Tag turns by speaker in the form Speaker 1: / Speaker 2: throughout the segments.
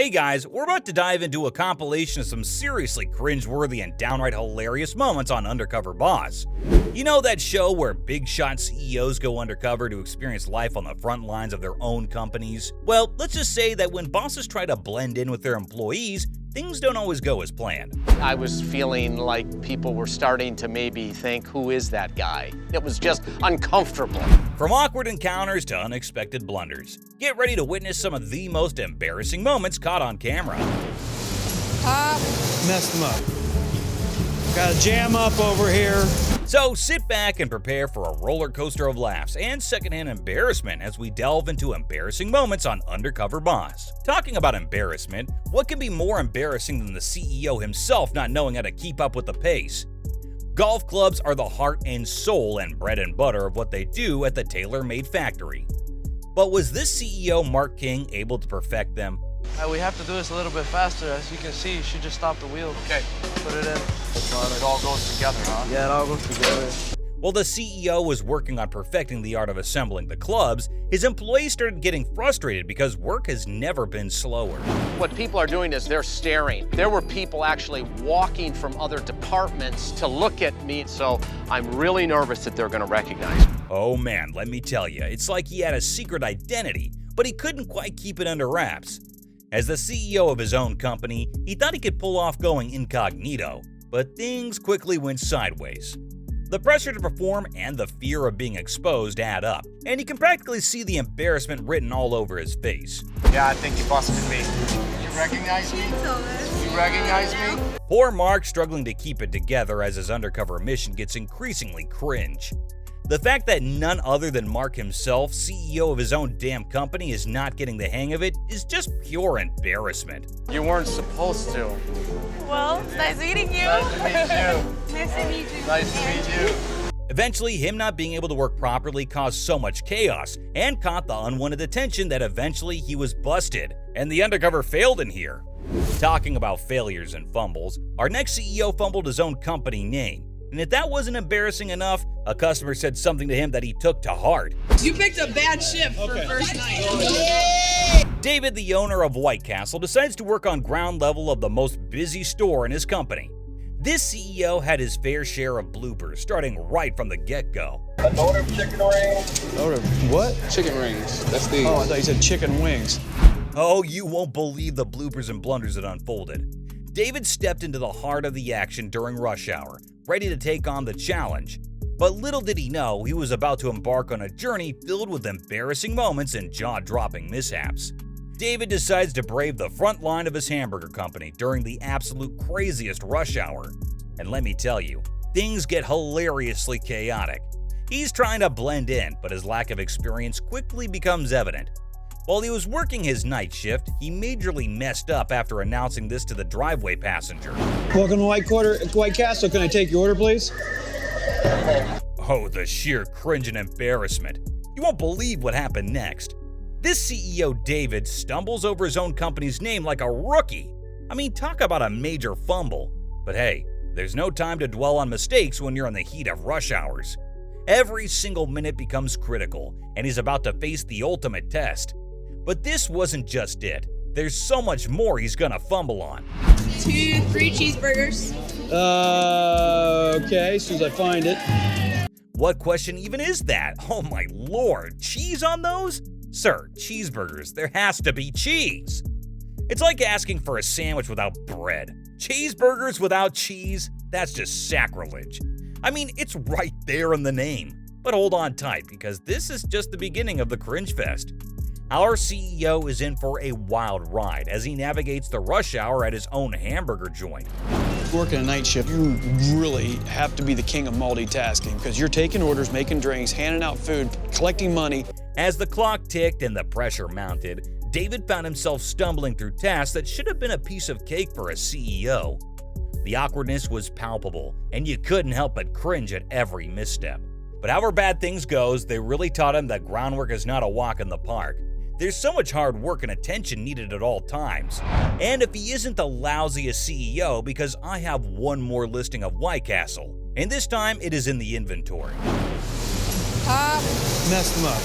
Speaker 1: Hey guys, we're about to dive into a compilation of some seriously cringe-worthy and downright hilarious moments on Undercover Boss. You know that show where big shot CEOs go undercover to experience life on the front lines of their own companies? Well, let's just say that when bosses try to blend in with their employees, things don't always go as planned.
Speaker 2: I was feeling like people were starting to maybe think, who is that guy? It was just uncomfortable.
Speaker 1: From awkward encounters to unexpected blunders, get ready to witness some of the most embarrassing moments caught on camera.
Speaker 3: Messed them up. Got a jam up over here.
Speaker 1: So sit back and prepare for a roller coaster of laughs and secondhand embarrassment as we delve into embarrassing moments on Undercover Boss. Talking about embarrassment, what can be more embarrassing than the CEO himself not knowing how to keep up with the pace? Golf clubs are the heart and soul and bread and butter of what they do at the tailor-made factory. But was this CEO, Mark King, able to perfect them?
Speaker 4: We have to do this a little bit faster. As you can see, you should just stop the wheel.
Speaker 2: Okay.
Speaker 4: Put it in.
Speaker 2: It all goes together, huh?
Speaker 4: Yeah, it all goes together.
Speaker 1: While the CEO was working on perfecting the art of assembling the clubs, his employees started getting frustrated because work has never been slower.
Speaker 2: What people are doing is they're staring. There were people actually walking from other departments to look at me, so I'm really nervous that they're going to recognize me.
Speaker 1: Oh man, let me tell you, it's like he had a secret identity, but he couldn't quite keep it under wraps. As the CEO of his own company, he thought he could pull off going incognito, but things quickly went sideways. The pressure to perform and the fear of being exposed add up, and you can practically see the embarrassment written all over his face.
Speaker 2: Yeah, I think you busted me. You recognize me? You recognize me?
Speaker 1: Poor Mark struggling to keep it together as his undercover mission gets increasingly cringe. The fact that none other than Mark himself, CEO of his own damn company, is not getting the hang of it is just pure embarrassment.
Speaker 2: You weren't supposed to.
Speaker 5: Well, it's nice meeting you.
Speaker 2: Nice to meet you.
Speaker 5: Nice to meet you.
Speaker 2: Nice to meet you.
Speaker 1: Eventually, him not being able to work properly caused so much chaos and caught the unwanted attention that eventually he was busted, and the undercover failed in here. Talking about failures and fumbles, our next CEO fumbled his own company name. And if that wasn't embarrassing enough, a customer said something to him that he took to heart.
Speaker 6: You picked a bad shift for first night.
Speaker 1: David, the owner of White Castle, decides to work on ground level of the most busy store in his company. This CEO had his fair share of bloopers, starting right from the get-go.
Speaker 7: An order of chicken wings.
Speaker 3: Order what?
Speaker 7: Chicken rings. That's the.
Speaker 3: Oh, I thought you said chicken wings.
Speaker 1: Oh, you won't believe the bloopers and blunders that unfolded. David stepped into the heart of the action during rush hour, ready to take on the challenge. But little did he know he was about to embark on a journey filled with embarrassing moments and jaw-dropping mishaps. David decides to brave the front line of his hamburger company during the absolute craziest rush hour. And let me tell you, things get hilariously chaotic. He's trying to blend in, but his lack of experience quickly becomes evident. While he was working his night shift, he majorly messed up after announcing this to the driveway passenger.
Speaker 3: Welcome to White Castle. Can I take your order, please?
Speaker 1: Oh, the sheer cringe and embarrassment. You won't believe what happened next. This CEO, David, stumbles over his own company's name like a rookie. I mean, talk about a major fumble. But hey, there's no time to dwell on mistakes when you're in the heat of rush hours. Every single minute becomes critical, and he's about to face the ultimate test. But this wasn't just it. There's so much more he's gonna fumble on.
Speaker 6: 2, 3 cheeseburgers.
Speaker 3: Okay, as soon as I find it.
Speaker 1: What question even is that? Oh my lord, cheese on those? Sir, cheeseburgers, there has to be cheese. It's like asking for a sandwich without bread. Cheeseburgers without cheese? That's just sacrilege. I mean, it's right there in the name. But hold on tight, because this is just the beginning of the cringe fest. Our CEO is in for a wild ride as he navigates the rush hour at his own hamburger joint.
Speaker 3: Working a night shift, you really have to be the king of multitasking because you're taking orders, making drinks, handing out food, collecting money.
Speaker 1: As the clock ticked and the pressure mounted, David found himself stumbling through tasks that should have been a piece of cake for a CEO. The awkwardness was palpable, and you couldn't help but cringe at every misstep. But however bad things goes, they really taught him that groundwork is not a walk in the park. There's so much hard work and attention needed at all times. And if he isn't the lousiest CEO, because I have one more listing of White Castle, and this time it is in the inventory.
Speaker 3: Messed them up.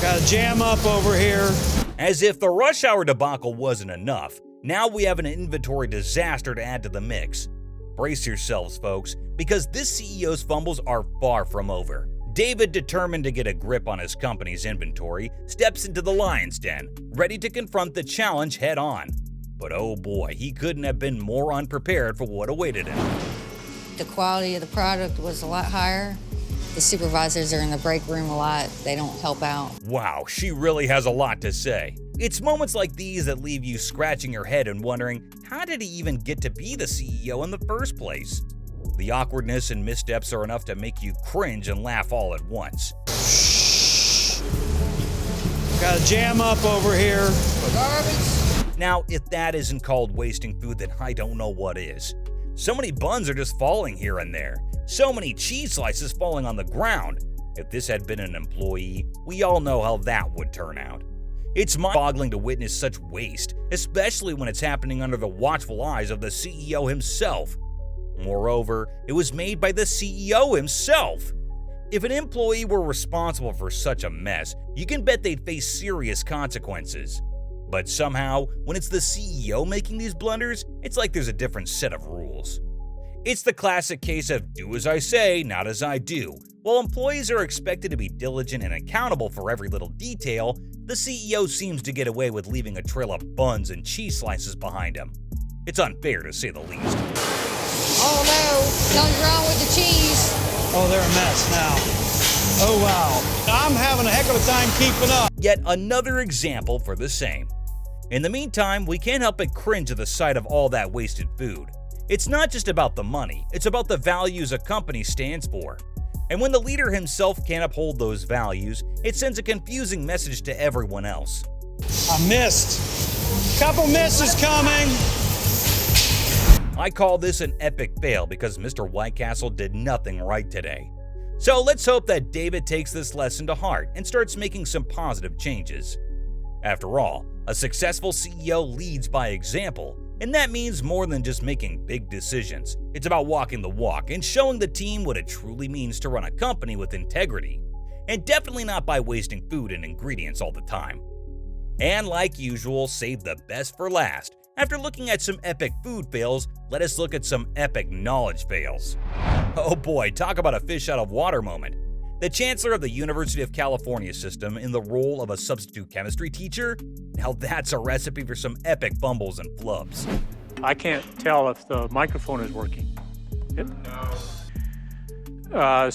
Speaker 3: Got a jam up over here.
Speaker 1: As if the rush hour debacle wasn't enough, now we have an inventory disaster to add to the mix. Brace yourselves, folks, because this CEO's fumbles are far from over. David, determined to get a grip on his company's inventory, steps into the lion's den, ready to confront the challenge head on. But oh boy, he couldn't have been more unprepared for what awaited him.
Speaker 8: The quality of the product was a lot higher. The supervisors are in the break room a lot. They don't help out.
Speaker 1: Wow, she really has a lot to say. It's moments like these that leave you scratching your head and wondering, how did he even get to be the CEO in the first place? The awkwardness and missteps are enough to make you cringe and laugh all at once.
Speaker 3: Got a jam up over here.
Speaker 1: Now, if that isn't called wasting food, then I don't know what is. So many buns are just falling here and there. So many cheese slices falling on the ground. If this had been an employee, we all know how that would turn out. It's mind-boggling to witness such waste, especially when it's happening under the watchful eyes of the CEO himself. Moreover, it was made by the CEO himself. If an employee were responsible for such a mess, you can bet they'd face serious consequences. But somehow, when it's the CEO making these blunders, it's like there's a different set of rules. It's the classic case of do as I say, not as I do. While employees are expected to be diligent and accountable for every little detail, the CEO seems to get away with leaving a trail of buns and cheese slices behind him. It's unfair to say the least.
Speaker 8: Oh no, something's wrong with the cheese.
Speaker 3: Oh, they're a mess now. Oh wow, I'm having a heck of a time keeping up.
Speaker 1: Yet another example for the same. In the meantime, we can't help but cringe at the sight of all that wasted food. It's not just about the money, it's about the values a company stands for. And when the leader himself can't uphold those values, it sends a confusing message to everyone else.
Speaker 3: I missed. Couple misses coming.
Speaker 1: I call this an epic fail because Mr. White Castle did nothing right today. So let's hope that David takes this lesson to heart and starts making some positive changes. After all, a successful CEO leads by example, and that means more than just making big decisions. It's about walking the walk and showing the team what it truly means to run a company with integrity, and definitely not by wasting food and ingredients all the time. And like usual, save the best for last. After looking at some epic food fails, let us look at some epic knowledge fails. Oh boy, talk about a fish out of water moment. The Chancellor of the University of California system in the role of a substitute chemistry teacher? Now that's a recipe for some epic fumbles and flubs.
Speaker 9: I can't tell if the microphone is working.
Speaker 1: A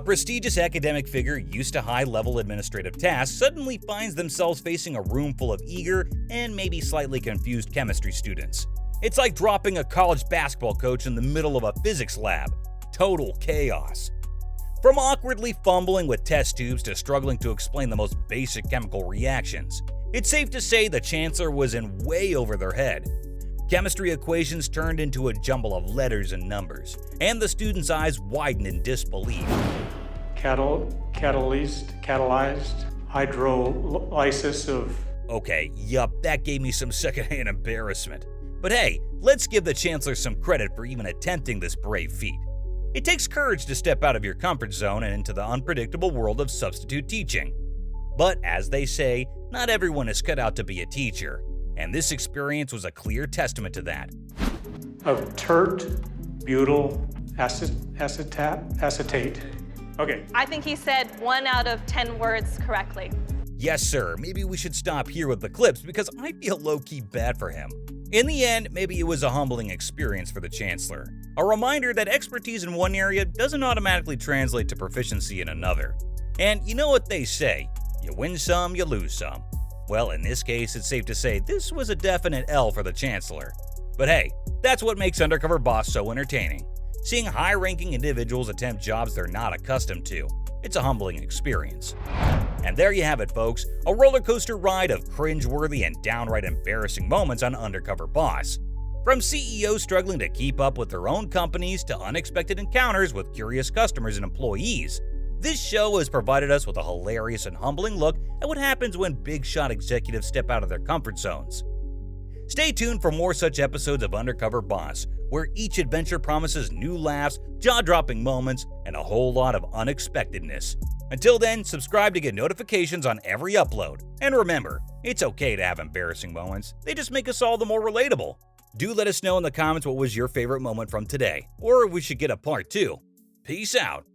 Speaker 1: prestigious academic figure used to high-level administrative tasks suddenly finds themselves facing a room full of eager and maybe slightly confused chemistry students. It's like dropping a college basketball coach in the middle of a physics lab. Total chaos. From awkwardly fumbling with test tubes to struggling to explain the most basic chemical reactions, it's safe to say the Chancellor was in way over their head. Chemistry equations turned into a jumble of letters and numbers, and the students' eyes widened in disbelief.
Speaker 9: Catalyzed hydrolysis of...
Speaker 1: Okay, yup, that gave me some secondhand embarrassment. But hey, let's give the Chancellor some credit for even attempting this brave feat. It takes courage to step out of your comfort zone and into the unpredictable world of substitute teaching. But as they say, not everyone is cut out to be a teacher, and this experience was a clear testament to that.
Speaker 9: Of butyl acetate. Okay.
Speaker 5: I think he said 1 out of 10 words correctly.
Speaker 1: Yes, sir, maybe we should stop here with the clips because I feel low-key bad for him. In the end, maybe it was a humbling experience for the Chancellor. A reminder that expertise in one area doesn't automatically translate to proficiency in another. And you know what they say, you win some, you lose some. Well, in this case, it's safe to say this was a definite L for the Chancellor. But hey, that's what makes Undercover Boss so entertaining. Seeing high-ranking individuals attempt jobs they're not accustomed to. It's a humbling experience. And there you have it, folks, a roller coaster ride of cringe-worthy and downright embarrassing moments on Undercover Boss. From CEOs struggling to keep up with their own companies to unexpected encounters with curious customers and employees, this show has provided us with a hilarious and humbling look at what happens when big-shot executives step out of their comfort zones. Stay tuned for more such episodes of Undercover Boss, where each adventure promises new laughs, jaw-dropping moments, and a whole lot of unexpectedness. Until then, subscribe to get notifications on every upload. And remember, it's okay to have embarrassing moments, they just make us all the more relatable. Do let us know in the comments what was your favorite moment from today, or if we should get a part 2. Peace out.